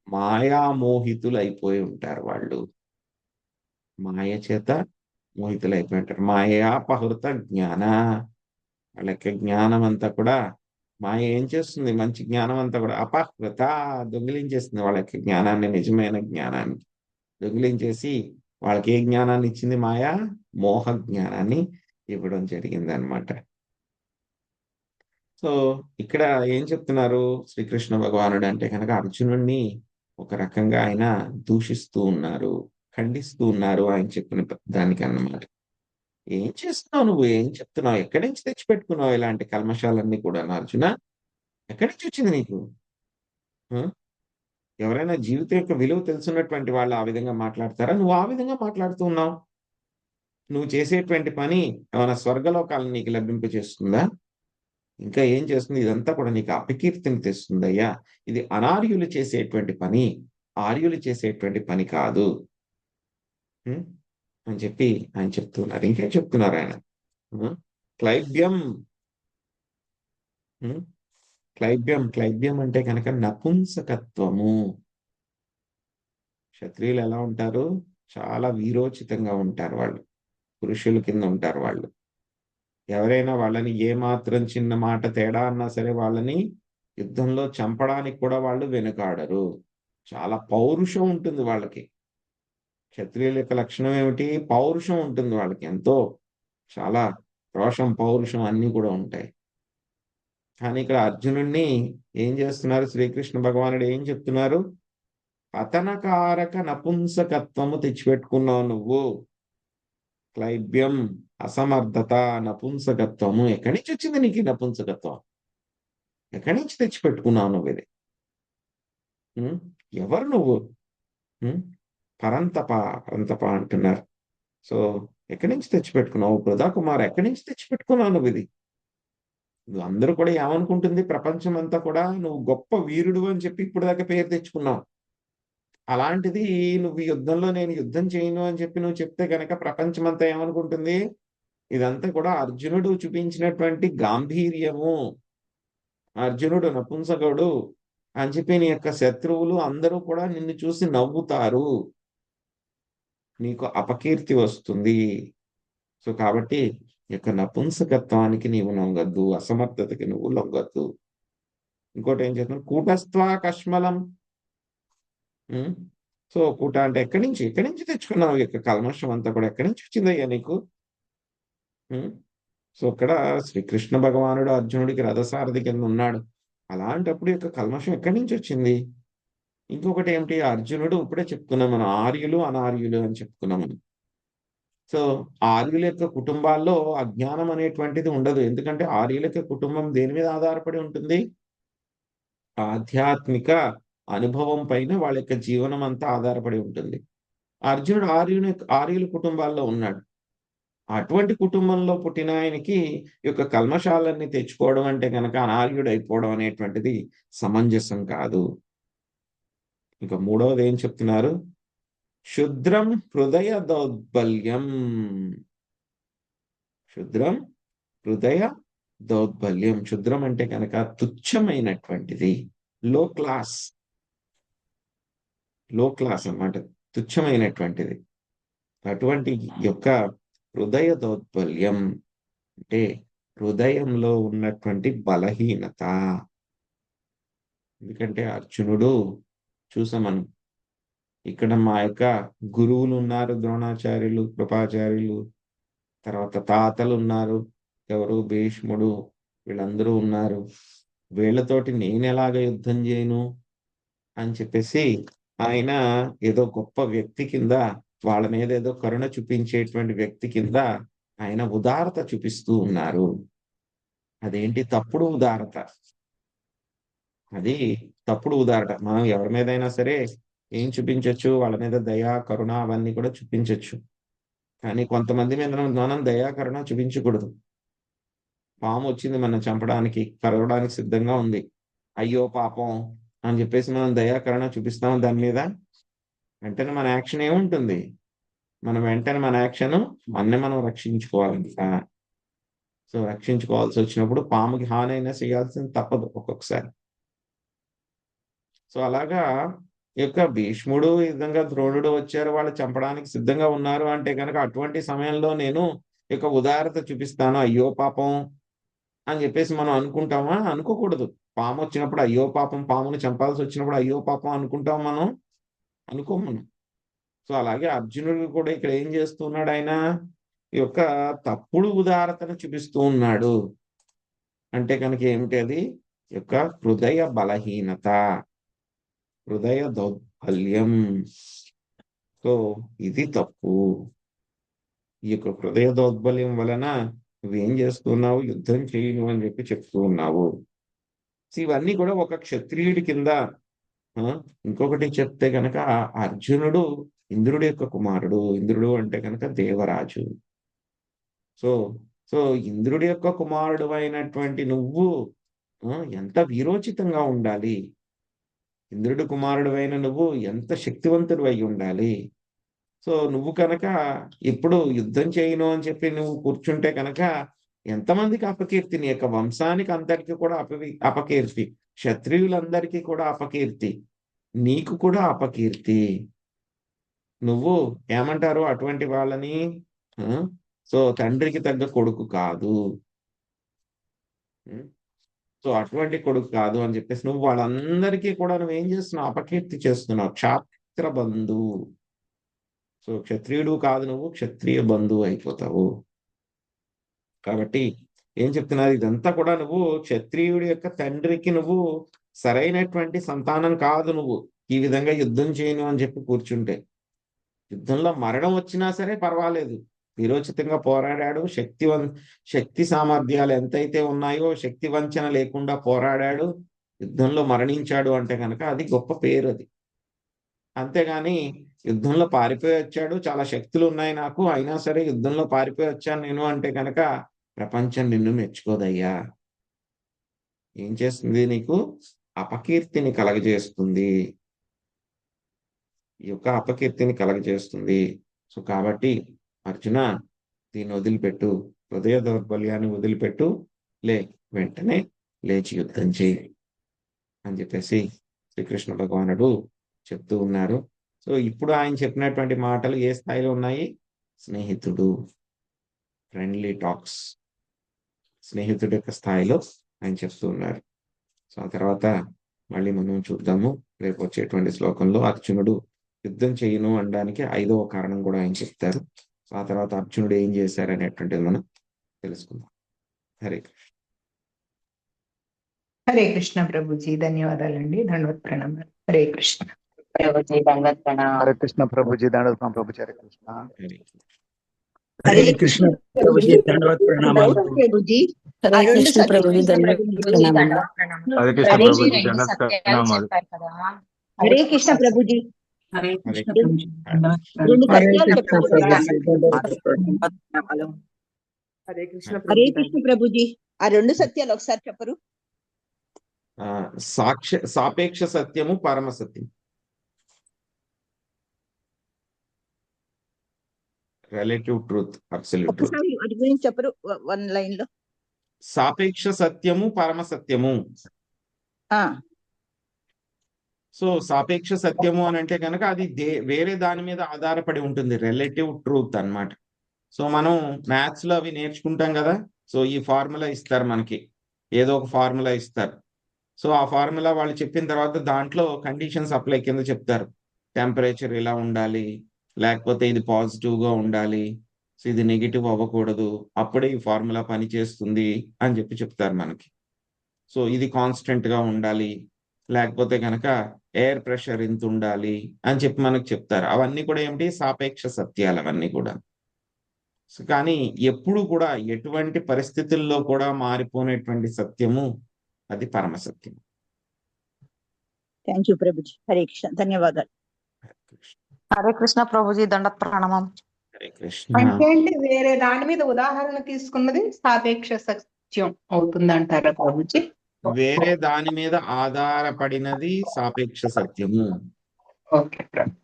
మాయామోహితులు అయిపోయి ఉంటారు వాళ్ళు. మాయ చేత మోహితులైపోయి ఉంటారు. మాయాపహృత జ్ఞాన, వాళ్ళ యొక్క జ్ఞానం అంతా కూడా మాయ ఏం చేస్తుంది? మంచి జ్ఞానం అంతా కూడా అపహృత, దొంగిలించేస్తుంది వాళ్ళ యొక్క జ్ఞానాన్ని, నిజమైన జ్ఞానాన్ని దొంగిలించేసి వాళ్ళకి ఏ జ్ఞానాన్ని ఇచ్చింది? మాయా మోహ జ్ఞానాన్ని ఇవ్వడం జరిగింది అనమాట. సో ఇక్కడ ఏం చెప్తున్నారు శ్రీకృష్ణ భగవానుడు అంటే కనుక, అర్జునుడిని ఒక రకంగా ఆయన దూషిస్తూ ఉన్నారు, ఖండిస్తూ ఉన్నారు ఆయన చెప్పిన దానికి అన్నమాట. ఏం చేస్తున్నావు నువ్వు? ఏం చెప్తున్నావు? ఎక్కడి నుంచి తెచ్చిపెట్టుకున్నావు ఇలాంటి కల్మషాలన్నీ కూడా అర్జున? ఎక్కడి నుంచి వచ్చింది నీకు? ఆ? ఎవరైనా జీవితం యొక్క విలువ తెలుసున్నటువంటి వాళ్ళు ఆ విధంగా మాట్లాడతారా? నువ్వు ఆ విధంగా మాట్లాడుతూ ఉన్నావు. నువ్వు చేసేటువంటి పని ఏమైనా స్వర్గలోకాలను నీకు లభింప చేస్తుందా? ఇంకా ఏం చేస్తుంది? ఇదంతా కూడా నీకు అపకీర్తిని తెస్తుందయ్యా. ఇది అనార్యులు చేసేటువంటి పని, ఆర్యులు చేసేటువంటి పని కాదు. ఉం? అని చెప్పి ఆయన చెప్తున్నారు. ఇంకేం చెప్తున్నారు ఆయన? ఉం? క్లైబ్యం. ఉం? క్లైబ్యం, క్లైబ్యం అంటే కనుక నపుంసకత్వము. క్షత్రియులు ఎలా ఉంటారు? చాలా వీరోచితంగా ఉంటారు వాళ్ళు. పురుషుల కింద ఉంటారు వాళ్ళు. ఎవరైనా వాళ్ళని ఏ మాత్రం చిన్న మాట తేడా అన్నా సరే వాళ్ళని యుద్ధంలో చంపడానికి కూడా వాళ్ళు వెనుకాడరు. చాలా పౌరుషం ఉంటుంది వాళ్ళకి. క్షత్రియుల యొక్క లక్షణం ఏమిటి? పౌరుషం ఉంటుంది వాళ్ళకి. ఎంతో చాలా రోషం, పౌరుషం అన్నీ కూడా ఉంటాయి. కానీ ఇక్కడ అర్జునుడిని ఏం చేస్తున్నారు? శ్రీకృష్ణ భగవానుడు ఏం చెప్తున్నారు? పతనకారక నపుంసకత్వము తెచ్చిపెట్టుకున్నావు నువ్వు. క్లైబ్యం, అసమర్థత, నపుంసకత్వము. ఎక్కడి నుంచి వచ్చింది నీకు ఈ నపుంసకత్వం? ఎక్కడి నుంచి తెచ్చిపెట్టుకున్నావు నువ్వు ఇది? ఉం? ఎవరు నువ్వు? ఉం? పరంతప, పరంతప అంటున్నారు. సో ఎక్కడి నుంచి తెచ్చిపెట్టుకున్నావు? బృధా కుమార్, ఎక్కడి నుంచి తెచ్చిపెట్టుకున్నావు నువ్వు ఇది? నువ్వు అందరూ కూడా ఏమనుకుంటుంది? ప్రపంచం అంతా కూడా నువ్వు గొప్ప వీరుడు అని చెప్పి ఇప్పుడు దాకా పేరు తెచ్చుకున్నావు. అలాంటిది నువ్వు యుద్ధంలో నేను యుద్ధం చేయను అని చెప్పి నువ్వు చెప్తే గనక ప్రపంచం అంతా ఏమనుకుంటుంది? ఇదంతా కూడా అర్జునుడు చూపించినటువంటి గాంభీర్యము, అర్జునుడు నపుంసకుడు అని చెప్పి నీ యొక్క శత్రువులు అందరూ కూడా నిన్ను చూసి నవ్వుతారు, నీకు అపకీర్తి వస్తుంది. సో కాబట్టి ఈ యొక్క నపుంసకత్వానికి నీవు లొంగద్దు, అసమర్థతకి నువ్వు లొంగద్దు. ఇంకోటి ఏం చేస్తున్నావు? కూటస్థా కష్మలం. ఉం? సో కూట అంటే ఎక్కడి నుంచి తెచ్చుకున్నావు? ఈ యొక్క కల్మషం అంతా కూడా ఎక్కడి నుంచి వచ్చిందయ్యా నీకు? ఉం? సో ఇక్కడ శ్రీకృష్ణ భగవానుడు అర్జునుడికి రథసారథి కింద ఉన్నాడు. అలాంటప్పుడు ఈ యొక్క కల్మషం ఎక్కడి నుంచి వచ్చింది? ఇంకొకటి ఏమిటి? అర్జునుడు ఇప్పుడే చెప్పుకున్నాం మనం, ఆర్యులు అనార్యులు అని చెప్పుకున్నాం మనం. సో ఆర్యుల యొక్క కుటుంబాల్లో అజ్ఞానం అనేటువంటిది ఉండదు. ఎందుకంటే ఆర్యుల యొక్క కుటుంబం దేని మీద ఆధారపడి ఉంటుంది? ఆధ్యాత్మిక అనుభవం పైన వాళ్ళ యొక్క జీవనం అంతా ఆధారపడి ఉంటుంది. అర్జునుడు ఆర్యుల కుటుంబాల్లో ఉన్నాడు. అటువంటి కుటుంబంలో పుట్టిన ఆయనకి ఈ యొక్క కల్మషాలన్నీ తెచ్చుకోవడం అంటే కనుక అనార్యుడు అయిపోవడం అనేటువంటిది సమంజసం కాదు. ఇంకా మూడవది ఏం చెప్తున్నారు? క్షుద్రం హృదయ దౌర్బల్యం. క్షుద్రం హృదయ దౌర్బల్యం. క్షుద్రం అంటే కనుక తుచ్చమైనటువంటిది, లో క్లాస్. లో క్లాస్ అన్నమాట, తుచ్చమైనటువంటిది. అటువంటి యొక్క హృదయ దౌర్బల్యం అంటే హృదయంలో ఉన్నటువంటి బలహీనత. ఎందుకంటే అర్జునుడు చూసాం మనం, ఇక్కడ మా యొక్క గురువులు ఉన్నారు, ద్రోణాచార్యులు, కృపాచార్యులు, తర్వాత తాతలు ఉన్నారు, ఎవరు భీష్ముడు, వీళ్ళందరూ ఉన్నారు. వీళ్ళతోటి నేను ఎలాగ యుద్ధం చేయను అని చెప్పేసి ఆయన ఏదో గొప్ప వ్యక్తి కింద, వాళ్ళ మీద ఏదో కరుణ చూపించేటువంటి వ్యక్తి కింద ఆయన ఉదారత చూపిస్తూ ఉన్నారు. అదేంటి? తప్పుడు ఉదారత. అది తప్పుడు ఉదారత. మనం ఎవరి మీదైనా సరే ఏం చూపించొచ్చు? వాళ్ళ మీద దయ, కరుణ అవన్నీ కూడా చూపించొచ్చు. కానీ కొంతమంది మీద మనం దయా, కరుణ చూపించకూడదు. పాము వచ్చింది మనం చంపడానికి, కరవడానికి సిద్ధంగా ఉంది. అయ్యో పాపం అని చెప్పేసి మనం దయా, కరుణ చూపిస్తాం దాని మీద. వెంటనే మన యాక్షన్ ఏముంటుంది? వెంటనే మన యాక్షన్ మనని మనం రక్షించుకోవాలి. సో రక్షించుకోవాల్సి వచ్చినప్పుడు పాముకి హాని అయినా చేయాల్సింది తప్పదు ఒక్కొక్కసారి. సో అలాగా ఈ యొక్క భీష్ముడు ఈ విధంగా ద్రోణుడు వచ్చారు, వాళ్ళు చంపడానికి సిద్ధంగా ఉన్నారు అంటే కనుక అటువంటి సమయంలో నేను ఈ యొక్క ఉదారత చూపిస్తాను, అయ్యో పాపం అని చెప్పేసి మనం అనుకుంటామా? అనుకోకూడదు. పాము వచ్చినప్పుడు అయ్యో పాపం, పాముని చంపాల్సి వచ్చినప్పుడు అయ్యో పాపం అనుకుంటాం మనం? అనుకోం మనం. సో అలాగే అర్జునుడు కూడా ఇక్కడ ఏం చేస్తున్నాడు, ఆయన ఈ యొక్క తప్పుడు ఉదారతను చూపిస్తూ ఉన్నాడు. అంటే కనుక ఏమిటి అది? ఈ యొక్క హృదయ బలహీనత, హృదయ దౌర్బల్యం. సో ఇది తప్పు. ఈ యొక్క హృదయ దౌర్బల్యం వలన నువ్వేం చేస్తున్నావు? యుద్ధం చేయను అని చెప్పి చెప్తూ ఉన్నావు. సో ఇవన్నీ కూడా ఒక క్షత్రియుడి కింద. ఇంకొకటి చెప్తే కనుక అర్జునుడు ఇంద్రుడి యొక్క కుమారుడు. ఇంద్రుడు అంటే కనుక దేవరాజు. సో సో ఇంద్రుడి యొక్క కుమారుడు అయినటువంటి నువ్వు ఎంత వీరోచితంగా ఉండాలి. ఇంద్రుడి కుమారుడు అయిన నువ్వు ఎంత శక్తివంతుడు అయి ఉండాలి. సో నువ్వు కనుక ఇప్పుడు యుద్ధం చేయను అని చెప్పి నువ్వు కూర్చుంటే కనుక ఎంతమందికి అపకీర్తి, నీ యొక్క వంశానికి అందరికీ కూడా అపకీర్తి, క్షత్రియులందరికీ కూడా అపకీర్తి, నీకు కూడా అపకీర్తి. నువ్వు ఏమంటారు అటువంటి వాళ్ళని? సో తండ్రికి తగ్గ కొడుకు కాదు, సో అటువంటి కొడుకు కాదు అని చెప్పేసి నువ్వు వాళ్ళందరికీ కూడా నువ్వేం చేస్తున్నావు? అపకీర్తి చేస్తున్నావు. క్షాత్ర బంధువు. సో క్షత్రియుడు కాదు, నువ్వు క్షత్రియ బంధువు అయిపోతావు. కాబట్టి ఏం చెప్తున్నారు? ఇదంతా కూడా నువ్వు క్షత్రియుడి యొక్క తండ్రికి నువ్వు సరైనటువంటి సంతానం కాదు. నువ్వు ఈ విధంగా యుద్ధం చేయను అని చెప్పి కూర్చుంటే, యుద్ధంలో మరణం వచ్చినా సరే పర్వాలేదు, వీరోచితంగా పోరాడాడు, శక్తి సామర్థ్యాలు ఎంతైతే ఉన్నాయో శక్తి వంచన లేకుండా పోరాడాడు, యుద్ధంలో మరణించాడు అంటే కనుక అది గొప్ప పేరు. అది అంతేగాని యుద్ధంలో పారిపోయి వచ్చాడు, చాలా శక్తులు ఉన్నాయి నాకు, అయినా సరే యుద్ధంలో పారిపోయి వచ్చాను నేను అంటే కనుక ప్రపంచం నిన్ను మెచ్చుకోదయ్యా. ఏం చేస్తుంది? నీకు అపకీర్తిని కలగజేస్తుంది. ఈ యొక్క అపకీర్తిని కలగజేస్తుంది. సో కాబట్టి అర్జున, దీన్ని వదిలిపెట్టు, హృదయ దౌర్బల్యాన్ని వదిలిపెట్టు, వెంటనే లేచి యుద్ధం చేయి అని చెప్పేసి శ్రీకృష్ణ భగవానుడు చెప్తూ ఉన్నారు. సో ఇప్పుడు ఆయన చెప్పినటువంటి మాటలు ఏ స్థాయిలో ఉన్నాయి? స్నేహితుడు, ఫ్రెండ్లీ టాక్స్, స్నేహితుడి యొక్క స్థాయిలో ఆయన చెప్తూ ఉన్నారు. సో ఆ తర్వాత మళ్ళీ మనం చూద్దాము రేపు వచ్చేటువంటి శ్లోకంలో అర్జునుడు యుద్ధం చేయను అనడానికి 5వ కారణం కూడా ఆయన చెప్తారు. సో ఆ తర్వాత అర్జునుడు ఏం చేశారు అనేటువంటిది మనం తెలుసుకుందాం. హరే కృష్ణ. హరే కృష్ణ ప్రభుజీ, ధన్యవాదాలండి. దండవత్ ప్రణామాలు. హరే కృష్ణ ప్రభుజీ, దండవత్ ప్రణామాలు. హరే కృష్ణ ప్రభుజీ, దండవత్ ప్రణామాలు ప్రభుజీ. హరే కృష్ణ. హరే కృష్ణ ప్రభుజీ, దండవత్ ప్రణామాలు ప్రభుజీ. హరే కృష్ణ ప్రభుజీ, దండవత్ ప్రణామాలు. హరే కృష్ణ ప్రభుజీ, దండవత్ ప్రణామాలు. హరే కృష్ణ ప్రభుజీ. హరే కృష్ణ హరే ప్రభుజీ, రెండు సత్యాలు ప్రణామాలు. హరే కృష్ణ ప్రభుజీ. ఆ రెండు సత్యాలు ఒకసారి చెప్పరు? సాపేక్ష సత్యము, పరమ సత్యం. Relative truth, absolute truth. ఒకసారి వాటి గురించి చెప్పరు వన్ లైన్ లో? సాపేక్ష సత్యము, పరమ సత్యము. సో సాపేక్ష సత్యము అని అంటే కనుక అది వేరే దాని మీద ఆధారపడి ఉంటుంది, రిలేటివ్ ట్రూత్ అన్నమాట. సో మనం మ్యాథ్స్ లో అవి నేర్చుకుంటాం కదా. సో ఈ ఫార్ములా ఇస్తారు మనకి, ఏదో ఒక ఫార్ములా ఇస్తారు. సో ఆ ఫార్ములా వాళ్ళు చెప్పిన తర్వాత దాంట్లో కండిషన్స్ అప్లై కింద చెప్తారు. టెంపరేచర్ ఇలా ఉండాలి, లేకపోతే ఇది పాజిటివ్ గా ఉండాలి, సో ఇది నెగిటివ్ అవ్వకూడదు, అప్పుడే ఈ ఫార్ములా పని చేస్తుంది అని చెప్పి చెప్తారు మనకి. సో ఇది కాన్స్టెంట్ గా ఉండాలి, లేకపోతే కనుక ఎయిర్ ప్రెషర్ ఇంత ఉండాలి అని చెప్పి మనకు చెప్తారు. అవన్నీ కూడా ఏమిటి? సాపేక్ష సత్యాలు అవన్నీ కూడా. కానీ ఎప్పుడు కూడా ఎటువంటి పరిస్థితుల్లో కూడా మారిపోయినటువంటి సత్యము అది పరమ సత్యం. Thank you Prabhuji. హరే కృష్ణ, ధన్యవాదాలు. హరే కృష్ణ ప్రభుజీ, దండత్ ప్రణామం. హరే కృష్ణ. అంటే అండి వేరే దాని మీద ఉదాహరణ తీసుకున్నది సాపేక్ష సత్యం అవుతుందంటారా ప్రభుజీ? వేరే దాని మీద ఆధారపడినది సాపేక్ష సత్యము. ఓకే ప్రభు.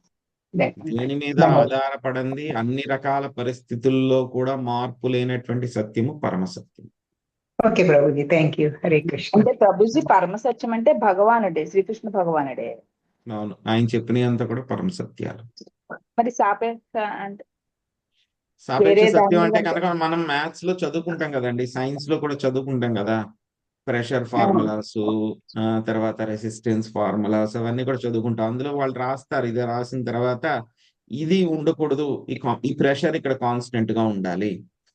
దేని మీద ఆధారపడింది? అన్ని రకాల పరిస్థితుల్లో కూడా మార్పు లేనటువంటి సత్యము పరమ సత్యం. Okay Prabhuji, thank you. Hare Krishna. అంటే ప్రభుజీ, పరమ సత్యం అంటే భగవానుడే, శ్రీకృష్ణ భగవానుడే. అవును, ఆయన చెప్పినవి అంతా కూడా పరమ సత్యాలు. మరి సాపేక్ష అంటే సాపేక్ష వేరే సత్యం దాని అంటే మీద కనుక మనం మ్యాథ్స్ లో చదువుకుంటాం కదండి, సైన్స్ లో కూడా చదువుకుంటాం కదా. ప్రెషర్ ఫార్ములాస్, తర్వాత రెసిస్టెన్స్ ఫార్ములాస్ అవన్నీ కూడా చదువుకుంటాం. అందులో వాళ్ళు రాస్తారు, ఇది రాసిన తర్వాత ఇది ఉండకూడదు, ఈ ప్రెషర్ ఇక్కడ కాన్స్టెంట్ గా ఉండాలి,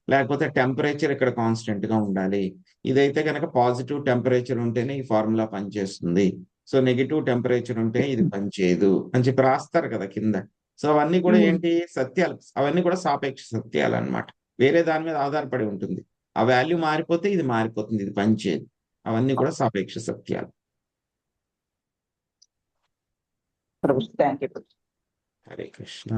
లేకపోతే టెంపరేచర్ ఇక్కడ కాన్స్టెంట్ గా ఉండాలి. ఇదైతే కనుక పాజిటివ్ టెంపరేచర్ ఉంటేనే ఈ ఫార్ములా పనిచేస్తుంది, సో నెగిటివ్ టెంపరేచర్ ఉంటే ఇది పనిచేయదు అని చెప్పి రాస్తారు కదా కింద. సో అవన్నీ కూడా ఏంటి సత్యాలు, అవన్నీ కూడా సాపేక్ష సత్యాలు అన్నమాట. వేరే దాని మీద ఆధారపడి ఉంటుంది. ఆ వాల్యూ మారిపోతే ఇది మారిపోతుంది, ఇది పనిచేయదు. అవన్నీ కూడా సాపేక్ష సత్యాలు. ప్రభు థ్యాంక్ యూ. హరే కృష్ణ.